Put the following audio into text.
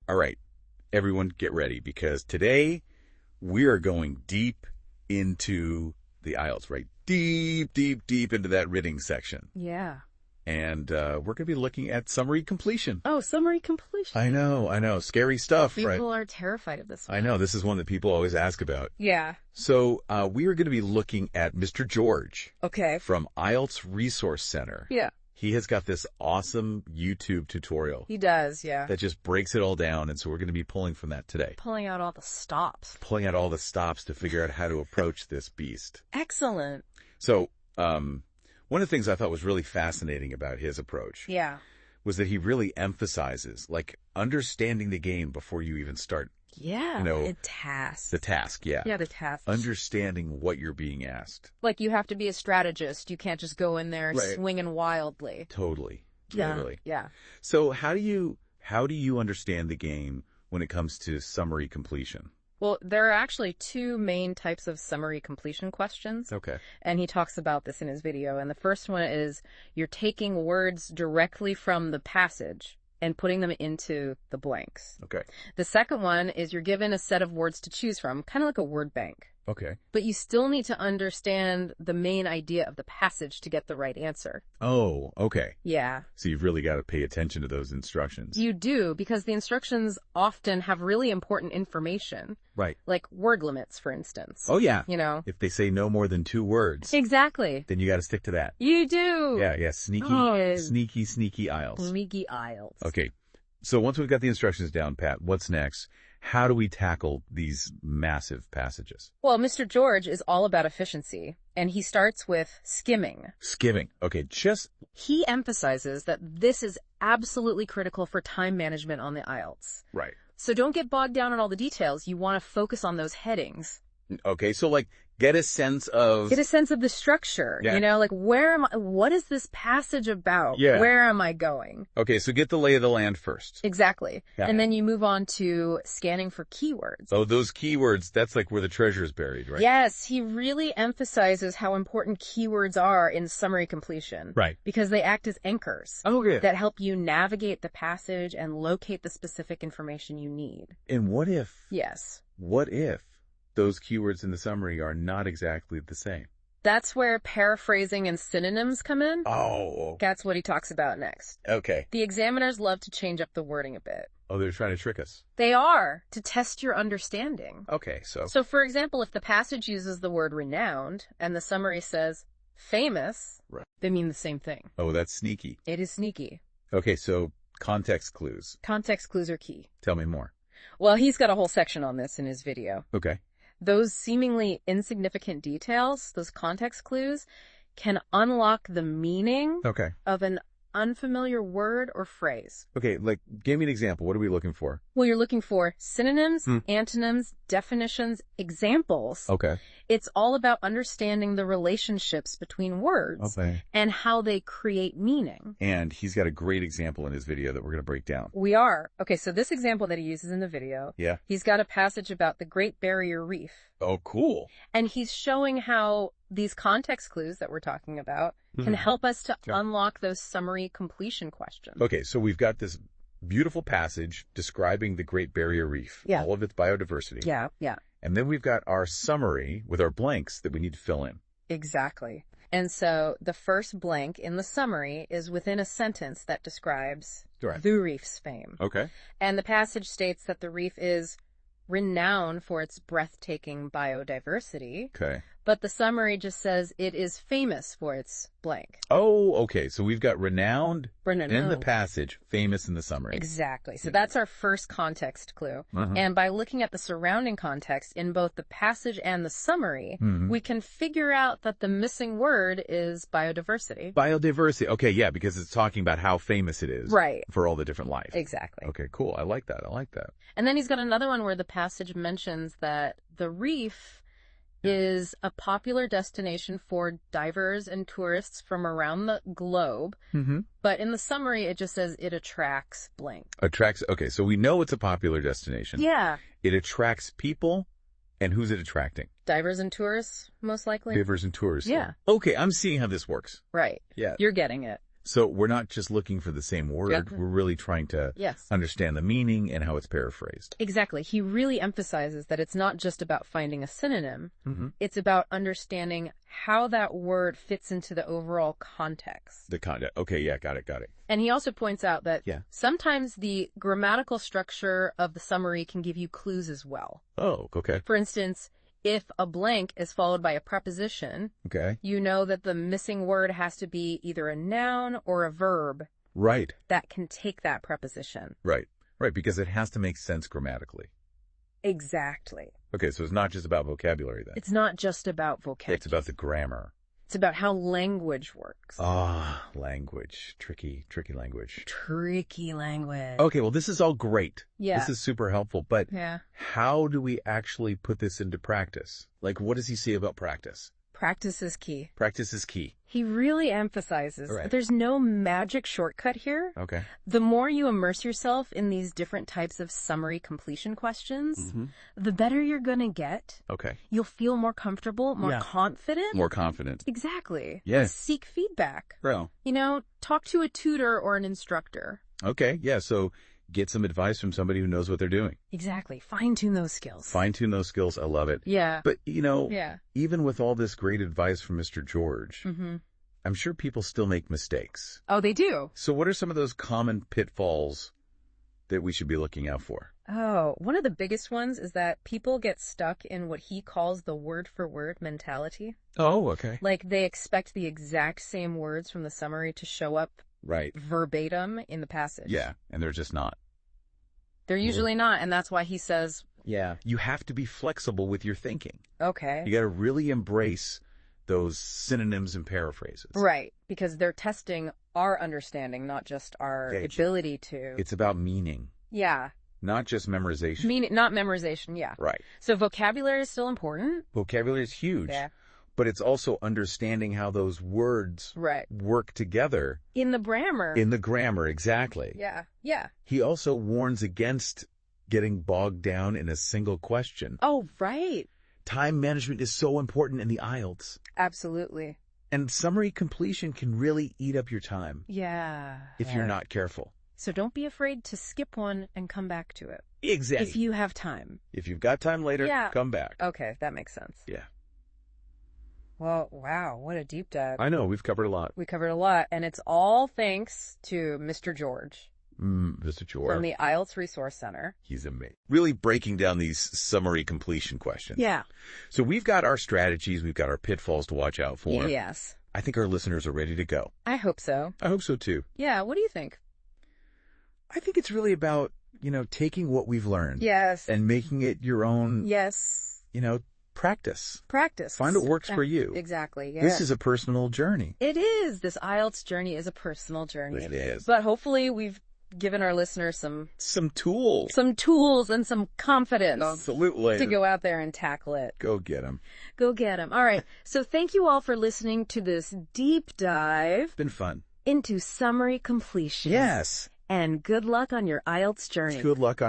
All right, everyone get ready because today we are going deep into the IELTS, right? Deep, deep, deep into that writing section. Yeah. And we're going to be looking at summary completion. Oh, summary completion. I know. Scary stuff, right? People are terrified of this one. I know. This is one that people always ask about. Yeah. So we are going to be looking at Mr. George. Okay. From IELTS Resource Center. Yeah. He has got this awesome YouTube tutorial. He does, yeah. That just breaks it all down, and so we're going to be pulling from that today. Pulling out all the stops. Pulling out all the stops to figure out how to approach this beast. Excellent. So, one of the things I thought was really fascinating about his approach was that he really emphasizes, like, understanding the game before you even start. Yeah, the task. The task, yeah. Yeah, the task. Understanding what you're being asked. Like, you have to be a strategist. You can't just go in there swinging wildly. Totally. Yeah. So how do you understand the game when it comes to summary completion? Well, there are actually two main types of summary completion questions. Okay. And he talks about this in his video. And the first one is you're taking words directly from the passage and putting them into the blanks. Okay. The second one is you're given a set of words to choose from, kind of like a word bank. Okay. But you still need to understand the main idea of the passage to get the right answer. Oh, okay. Yeah. So you've really got to pay attention to those instructions. You do, because the instructions often have really important information. Right. Like word limits, for instance. Oh, yeah. You know? If they say no more than 2 words. Exactly. Then you got to stick to that. You do. Yeah. Sneaky IELTS. Sneaky IELTS. Okay. So once we've got the instructions down, Pat, what's next? How do we tackle these massive passages? Well, Mr. George is all about efficiency, and he starts with skimming. Skimming. Okay, He emphasizes that this is absolutely critical for time management on the IELTS. Right. So don't get bogged down in all the details. You want to focus on those headings. Okay, so like get a sense of the structure. Yeah. You know, like what is this passage about? Yeah. Where am I going? Okay, so get the lay of the land first. Exactly. Yeah. And then you move on to scanning for keywords. Oh, those keywords, that's like where the treasure is buried, right? Yes, he really emphasizes how important keywords are in summary completion. Right. Because they act as anchors. Oh, yeah. That help you navigate the passage and locate the specific information you need. And what if those keywords in the summary are not exactly the same? That's where paraphrasing and synonyms come in. Oh. That's what he talks about next. Okay. The examiners love to change up the wording a bit. Oh, they're trying to trick us. They are, to test your understanding. Okay, so... So, for example, if the passage uses the word renowned and the summary says famous, they mean the same thing. Oh, that's sneaky. It is sneaky. Okay, so context clues. Context clues are key. Tell me more. Well, he's got a whole section on this in his video. Okay. Those seemingly insignificant details, those context clues, can unlock the meaning of an unfamiliar word or phrase. Okay, like, give me an example. What are we looking for? Well, you're looking for synonyms, antonyms, definitions, examples. Okay. It's all about understanding the relationships between words and how they create meaning. And he's got a great example in his video that we're going to break down. We are. Okay, so this example that he uses in the video, he's got a passage about the Great Barrier Reef. Oh, cool. And he's showing how these context clues that we're talking about can help us to unlock those summary completion questions. Okay, so we've got this beautiful passage describing the Great Barrier Reef, all of its biodiversity. Yeah. And then we've got our summary with our blanks that we need to fill in. Exactly. And so the first blank in the summary is within a sentence that describes the reef's fame. Okay. And the passage states that the reef is renowned for its breathtaking biodiversity. Okay. But the summary just says it is famous for its blank. Oh, okay. So we've got renowned in the passage, famous in the summary. Exactly. So that's our first context clue. And by looking at the surrounding context in both the passage and the summary, we can figure out that the missing word is biodiversity. Biodiversity. Okay, yeah, because it's talking about how famous it is. Right. For all the different life. Exactly. Okay, cool. I like that. And then he's got another one where the passage mentions that the reef is a popular destination for divers and tourists from around the globe. But in the summary, it just says it attracts blank. Okay, so we know it's a popular destination. Yeah. It attracts people, and who's it attracting? Divers and tourists, most likely. Divers and tourists. Yeah. Okay, I'm seeing how this works. Right. Yeah. You're getting it. So we're not just looking for the same word. Yep. We're really trying to understand the meaning and how it's paraphrased. Exactly. He really emphasizes that it's not just about finding a synonym. It's about understanding how that word fits into the overall context. The context. Okay, yeah, got it. And he also points out that sometimes the grammatical structure of the summary can give you clues as well. Oh, okay. For instance, if a blank is followed by a preposition, you know that the missing word has to be either a noun or a verb. Right. That can take that preposition. Right, because it has to make sense grammatically. Exactly. Okay, so it's not just about vocabulary then. It's not just about vocabulary. It's about the grammar. It's about how language works. Language. Tricky language. Tricky language. Okay, well, this is all great. Yeah. This is super helpful, but how do we actually put this into practice? Like, what does he say about practice? Practice is key. Practice is key. He really emphasizes that there's no magic shortcut here. Okay. The more you immerse yourself in these different types of summary completion questions, the better you're going to get. Okay. You'll feel more comfortable, more confident. More confident. Exactly. Yes. Seek feedback. Well. You know, talk to a tutor or an instructor. Okay, yeah, so get some advice from somebody who knows what they're doing. Exactly. Fine-tune those skills. Fine-tune those skills. I love it. Yeah. But, you know, even with all this great advice from Mr. George, I'm sure people still make mistakes. Oh, they do? So what are some of those common pitfalls that we should be looking out for? Oh, one of the biggest ones is that people get stuck in what he calls the word-for-word mentality. Oh, okay. Like, they expect the exact same words from the summary to show up verbatim in the passage. Yeah, and they're just not. They're usually not, and that's why he says... Yeah, you have to be flexible with your thinking. Okay. You got to really embrace those synonyms and paraphrases. Right, because they're testing our understanding, not just our ability to... It's about meaning. Yeah. Not just memorization. Meaning, not memorization, yeah. Right. So vocabulary is still important. Vocabulary is huge. Yeah. But it's also understanding how those words work together. In the grammar. In the grammar, exactly. Yeah. He also warns against getting bogged down in a single question. Oh, right. Time management is so important in the IELTS. Absolutely. And summary completion can really eat up your time. Yeah. If you're not careful. So don't be afraid to skip one and come back to it. Exactly. If you have time. If you've got time later, come back. Okay, that makes sense. Yeah. Well, wow, what a deep dive. I know, we've covered a lot. We covered a lot, and it's all thanks to Mr. George. Mr. George. From the IELTS Resource Center. He's amazing. Really breaking down these summary completion questions. Yeah. So we've got our strategies, we've got our pitfalls to watch out for. Yes. I think our listeners are ready to go. I hope so. I hope so, too. Yeah, what do you think? I think it's really about, taking what we've learned. Yes. And making it your own. Yes. Practice. Practice. Find what works for you. Exactly. Yeah. This is a personal journey. It is. This IELTS journey is a personal journey. It is. But hopefully we've given our listeners some tools. Some tools and some confidence. Absolutely. To go out there and tackle it. Go get them. Go get them. All right. So thank you all for listening to this deep dive. It's been fun. Into summary completion. Yes. And good luck on your IELTS journey. Good luck on